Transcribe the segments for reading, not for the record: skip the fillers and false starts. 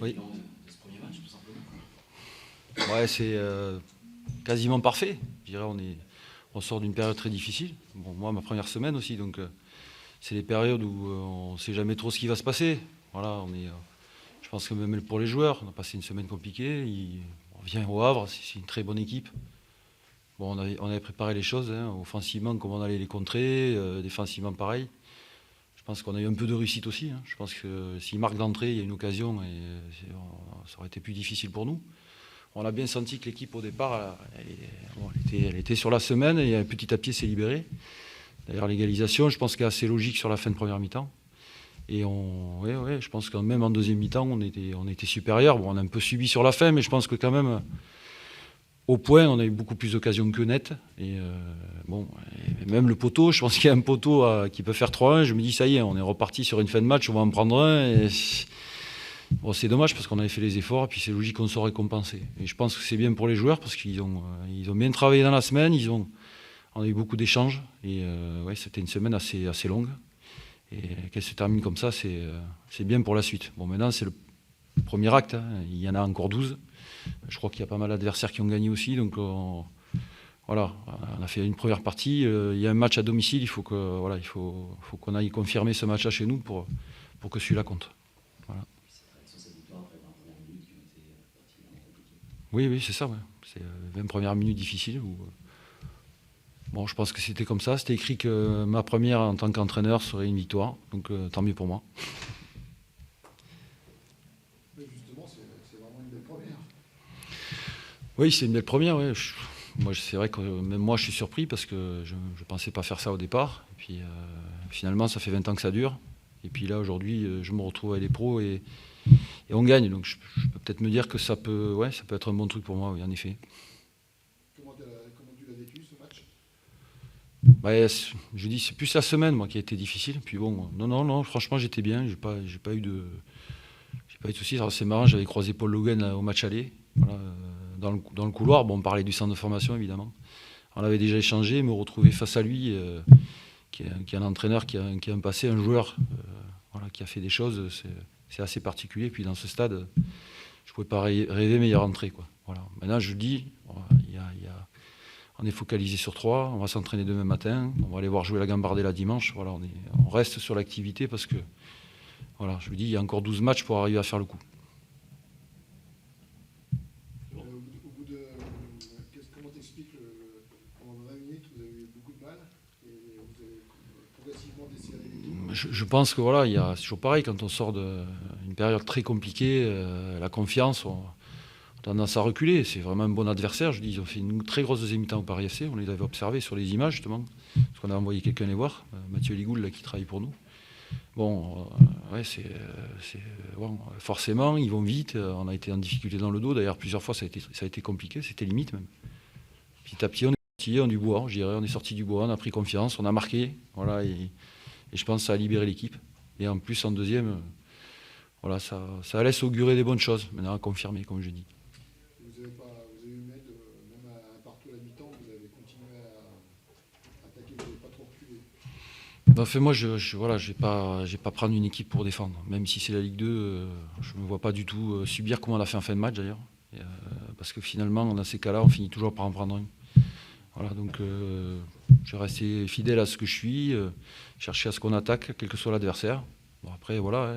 Oui. bilan de ce premier match, tout simplement. Ouais, c'est quasiment parfait. Je dirais, on sort d'une période très difficile. Bon, moi, ma première semaine aussi, donc c'est les périodes où on ne sait jamais trop ce qui va se passer. Voilà, je pense que même pour les joueurs, on a passé une semaine compliquée. On vient au Havre, c'est une très bonne équipe. Bon, on avait préparé les choses, hein, offensivement, comment on allait les contrer, défensivement, pareil. Je pense qu'on a eu un peu de réussite aussi, hein. Je pense que s'ils marquent d'entrée, il y a une occasion et ça aurait été plus difficile pour nous. On a bien senti que l'équipe au départ, elle était sur la semaine et petit à petit s'est libérée. D'ailleurs, l'égalisation, je pense qu'elle est assez logique sur la fin de première mi-temps. Et ouais, je pense que même en deuxième mi-temps, on était supérieur. Bon, on a un peu subi sur la fin, mais je pense que quand même, au point, on a eu beaucoup plus d'occasions que net. Et même le poteau, je pense qu'il y a un poteau qui peut faire 3-1. Je me dis, ça y est, on est reparti sur une fin de match, on va en prendre un. Et bon, c'est dommage parce qu'on avait fait les efforts, et puis c'est logique qu'on soit récompensé. Et je pense que c'est bien pour les joueurs parce qu'ils ont bien travaillé dans la semaine, on a eu beaucoup d'échanges. Et ouais, c'était une semaine assez longue. Et qu'elle se termine comme ça, c'est bien pour la suite. Bon, maintenant, c'est le premier acte, hein. Il y en a encore 12. Je crois qu'il y a pas mal d'adversaires qui ont gagné aussi. Donc, voilà, on a fait une première partie. Il y a un match à domicile. Il faut qu'on aille confirmer ce match-là chez nous pour que celui-là compte. Voilà. Sur cette victoire après 20 premières minutes qui ont été particulièrement compliquées. Oui, c'est ça. Ouais. C'est 20 premières minutes difficiles. Bon, je pense que c'était comme ça. C'était écrit que ma première en tant qu'entraîneur serait une victoire. Donc, tant mieux pour moi. Mais justement, c'est vraiment une belle première. Oui, c'est une belle première. Ouais. Moi, c'est vrai que même moi, je suis surpris parce que je ne pensais pas faire ça au départ. Et puis, finalement, ça fait 20 ans que ça dure. Et puis là, aujourd'hui, je me retrouve avec les pros et on gagne. Donc, je peux peut-être me dire que ça peut être un bon truc pour moi, oui, en effet. Comment tu l'as vécu, ce match? Ouais, je dis, c'est plus la semaine, moi, qui a été difficile. Puis bon, non, franchement, j'étais bien. J'ai pas eu de soucis. Alors, c'est marrant, j'avais croisé Paul Logan au match aller. Voilà, dans le couloir. Bon, on parlait du centre de formation, évidemment. On avait déjà échangé, me retrouver face à lui, qui est un entraîneur, qui a un passé, un joueur, qui a fait des choses, c'est assez particulier. Puis dans ce stade, je ne pouvais pas rêver meilleure entrée, quoi. Voilà. Maintenant, je dis, on est focalisé sur 3, on va s'entraîner demain matin, on va aller voir jouer la Gambardella dimanche. Voilà, on reste sur l'activité parce que, voilà, je vous dis, il y a encore 12 matchs pour arriver à faire le coup. Comment t'expliques pendant 20 minutes, vous avez eu beaucoup de mal et vous avez progressivement desserré l'équipe? Je pense que voilà, c'est toujours pareil, quand on sort d'une période très compliquée, la confiance, on a tendance à reculer. C'est vraiment un bon adversaire. Je dis, ils ont fait une très grosse deuxième mi-temps au Paris FC. On les avait observés sur les images, justement, parce qu'on a envoyé quelqu'un les voir, Mathieu Ligoul, là, qui travaille pour nous. Bon, bon, forcément, ils vont vite. On a été en difficulté dans le dos. D'ailleurs, plusieurs fois, ça a été compliqué. C'était limite, même. Petit à petit, on est sorti du bois, je dirais. On est sorti du bois, on a pris confiance, on a marqué. Voilà, et je pense que ça a libéré l'équipe. Et en plus, en deuxième, voilà, ça laisse augurer des bonnes choses. Maintenant, à confirmer, comme je dis. Vous avez eu une aide, même partout à la mi-temps, vous avez continué à attaquer, vous n'avez pas trop reculé. Enfin, moi, je vais pas prendre une équipe pour défendre. Même si c'est la Ligue 2, je ne me vois pas du tout subir comme on a fait en fin de match, d'ailleurs. Parce que finalement, dans ces cas-là, on finit toujours par en prendre un. Voilà, donc je vais rester fidèle à ce que je suis, chercher à ce qu'on attaque, quel que soit l'adversaire. Bon, après, voilà,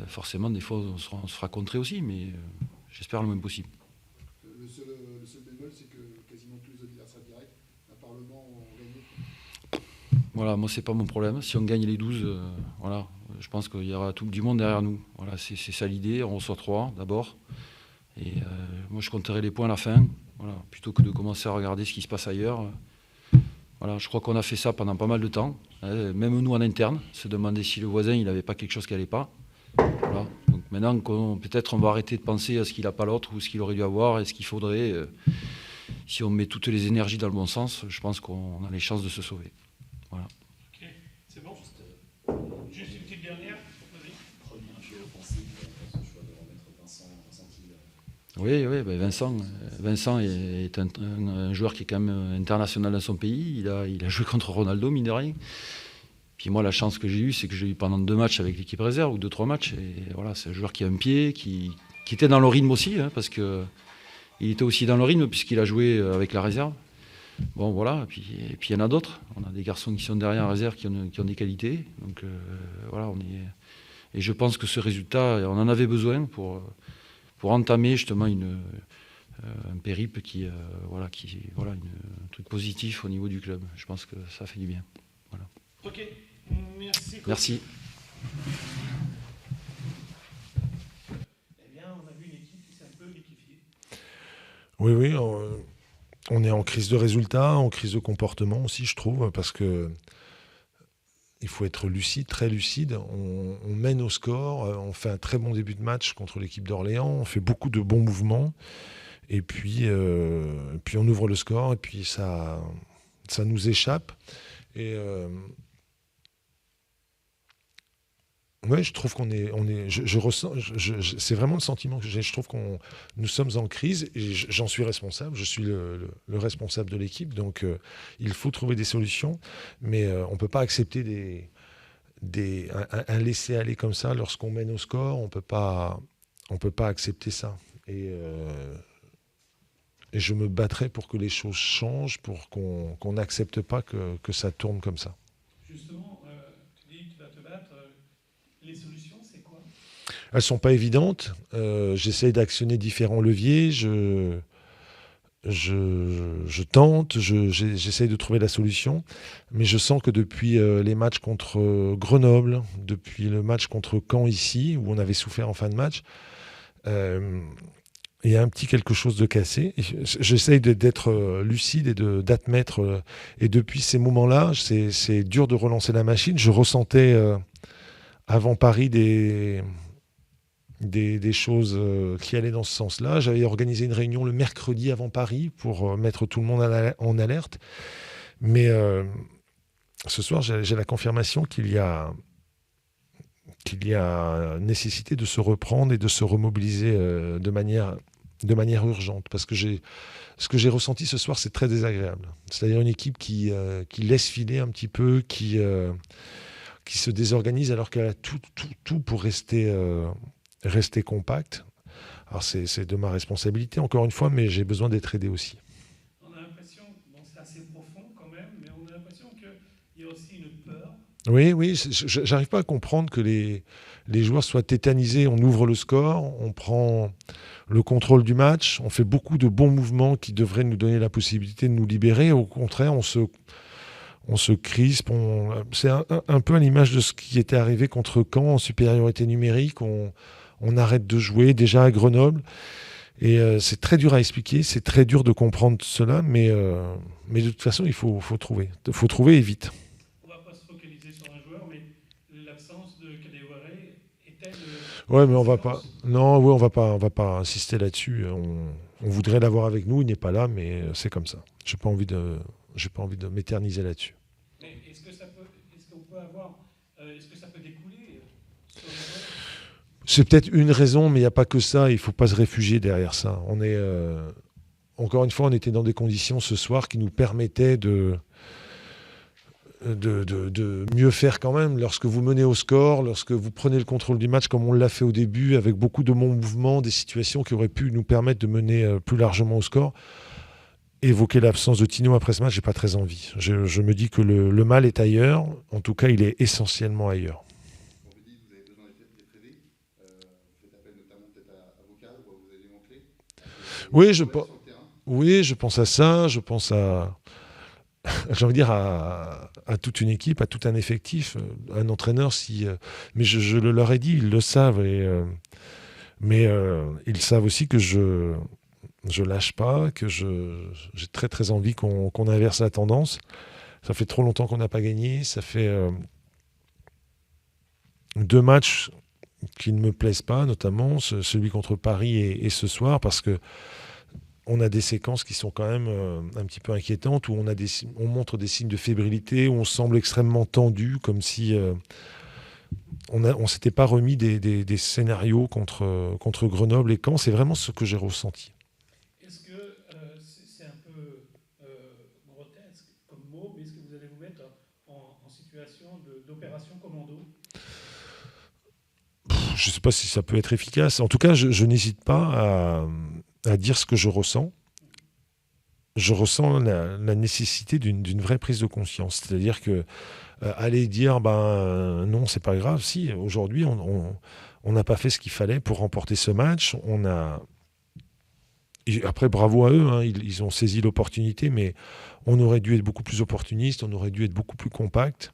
forcément, des fois, on se fera contrer aussi, mais j'espère le moins possible. Le seul bémol, c'est que quasiment tous les adversaires directs, à part Le Mans, ont gagné. Voilà, moi, c'est pas mon problème. Si on gagne les 12, voilà, je pense qu'il y aura tout du monde derrière nous. Voilà, c'est ça l'idée. On reçoit 3 d'abord. Et moi, je compterai les points à la fin. Voilà, plutôt que de commencer à regarder ce qui se passe ailleurs. Voilà, je crois qu'on a fait ça pendant pas mal de temps. Même nous en interne, se demander si le voisin il n'avait pas quelque chose qui n'allait pas. Voilà. Donc maintenant, peut-être on va arrêter de penser à ce qu'il n'a pas l'autre ou ce qu'il aurait dû avoir et ce qu'il faudrait. Si on met toutes les énergies dans le bon sens, je pense qu'on a les chances de se sauver. Voilà. Ok, c'est bon. Juste une petite dernière. Vas-y. Premier jeu offensif, ce choix de remettre Vincent Thiel. Oui, ben Vincent est un joueur qui est quand même international dans son pays. Il a joué contre Ronaldo, mine de rien. Puis moi, la chance que j'ai eue, c'est que j'ai eu pendant 2 matchs avec l'équipe réserve, ou 2-3 matchs. Et voilà, c'est un joueur qui a un pied, qui était dans le rythme aussi, hein, parce qu'il était aussi dans le rythme, puisqu'il a joué avec la réserve. Bon, voilà, et puis il y en a d'autres. On a des garçons qui sont derrière en réserve qui ont des qualités. Donc voilà, et je pense que ce résultat, on en avait besoin pour entamer justement un périple un truc positif au niveau du club. Je pense que ça fait du bien. Voilà. Ok, merci. Merci. Eh bien, on a vu une équipe qui s'est un peu liquéfiée. Oui, on est en crise de résultats, en crise de comportement aussi, je trouve, parce que il faut être lucide, très lucide. On mène au score, on fait un très bon début de match contre l'équipe d'Orléans, on fait beaucoup de bons mouvements, et puis on ouvre le score, et puis ça nous échappe. Et ouais, je trouve qu'on est, je ressens, c'est vraiment le sentiment que j'ai. Je trouve nous sommes en crise et j'en suis responsable. Je suis le responsable de l'équipe, donc il faut trouver des solutions, mais on peut pas accepter un laisser-aller comme ça lorsqu'on mène au score. On peut pas accepter ça. Et je me battrai pour que les choses changent, pour qu'on n'accepte pas que ça tourne comme ça. Justement, tu dis que tu vas te battre. Les solutions, c'est quoi? Elles sont pas évidentes. J'essaye d'actionner différents leviers. Je tente. J'essaye de trouver la solution. Mais je sens que depuis les matchs contre Grenoble, depuis le match contre Caen ici, où on avait souffert en fin de match, il y a un petit quelque chose de cassé. J'essaye d'être lucide et d'admettre. Et depuis ces moments-là, c'est dur de relancer la machine. Je ressentais avant Paris des choses qui allaient dans ce sens-là. J'avais organisé une réunion le mercredi avant Paris pour mettre tout le monde en alerte. Mais ce soir, j'ai la confirmation qu'il y a nécessité de se reprendre et de se remobiliser de manière urgente. Parce que ce que j'ai ressenti ce soir, c'est très désagréable. C'est-à-dire une équipe qui laisse filer un petit peu, qui se désorganise alors qu'elle a tout pour rester compacte. Alors c'est de ma responsabilité, encore une fois, mais j'ai besoin d'être aidé aussi. On a l'impression, bon, c'est assez profond quand même, mais on a l'impression qu'il y a aussi une peur. Oui, j'arrive pas à comprendre que les joueurs soient tétanisés. On ouvre le score, on prend le contrôle du match, on fait beaucoup de bons mouvements qui devraient nous donner la possibilité de nous libérer. Au contraire, on se crispe. C'est un peu à l'image de ce qui était arrivé contre Caen en supériorité numérique. On arrête de jouer déjà à Grenoble. Et c'est très dur à expliquer, c'est très dur de comprendre cela, mais de toute façon, il faut trouver. Il faut trouver et vite. On ne va pas se focaliser sur un joueur, mais l'absence de Kadewere est-elle... Ouais, mais on va pas. Non, oui, on va pas insister là-dessus. On voudrait l'avoir avec nous, il n'est pas là, mais c'est comme ça. J'ai pas envie de m'éterniser là-dessus. Mais est-ce que ça peut découler sur le joueur? C'est peut-être une raison, mais il n'y a pas que ça. Il ne faut pas se réfugier derrière ça. Encore une fois, on était dans des conditions ce soir qui nous permettaient de mieux faire quand même. Lorsque vous menez au score, lorsque vous prenez le contrôle du match comme on l'a fait au début, avec beaucoup de bons mouvements, des situations qui auraient pu nous permettre de mener plus largement au score. Évoquer l'absence de Tino après ce match, j'ai pas très envie. Je me dis que le mal est ailleurs. En tout cas, il est essentiellement ailleurs. On vous dit que vous avez besoin d'être aidé. Vous faites appel notamment peut-être à vos cadres ou à vos éléments clés. Oui, je pense à ça. Je pense à, j'ai envie de dire, à toute une équipe, à tout un effectif, un entraîneur. Mais je le leur ai dit, ils le savent. Mais ils savent aussi que je lâche pas, que j'ai très très envie qu'on inverse la tendance. Ça fait trop longtemps qu'on n'a pas gagné. Ça fait 2 matchs qui ne me plaisent pas, notamment celui contre Paris et ce soir, parce que on a des séquences qui sont quand même un petit peu inquiétantes, où on montre des signes de fébrilité, où on semble extrêmement tendu, comme si on s'était pas remis des scénarios contre Grenoble et Caen. C'est vraiment ce que j'ai ressenti. Est-ce que c'est un peu grotesque comme mot, mais est-ce que vous allez vous mettre en situation d'opération je ne sais pas si ça peut être efficace. En tout cas, je n'hésite pas à dire ce que je ressens. Je ressens la nécessité d'une vraie prise de conscience. C'est-à-dire que aller dire non, c'est pas grave. Si, aujourd'hui, on n'a pas fait ce qu'il fallait pour remporter ce match. Et après, bravo à eux, hein, ils ont saisi l'opportunité, mais on aurait dû être beaucoup plus opportuniste, on aurait dû être beaucoup plus compact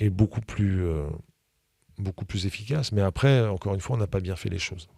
et beaucoup plus efficace. Mais après, encore une fois, on n'a pas bien fait les choses.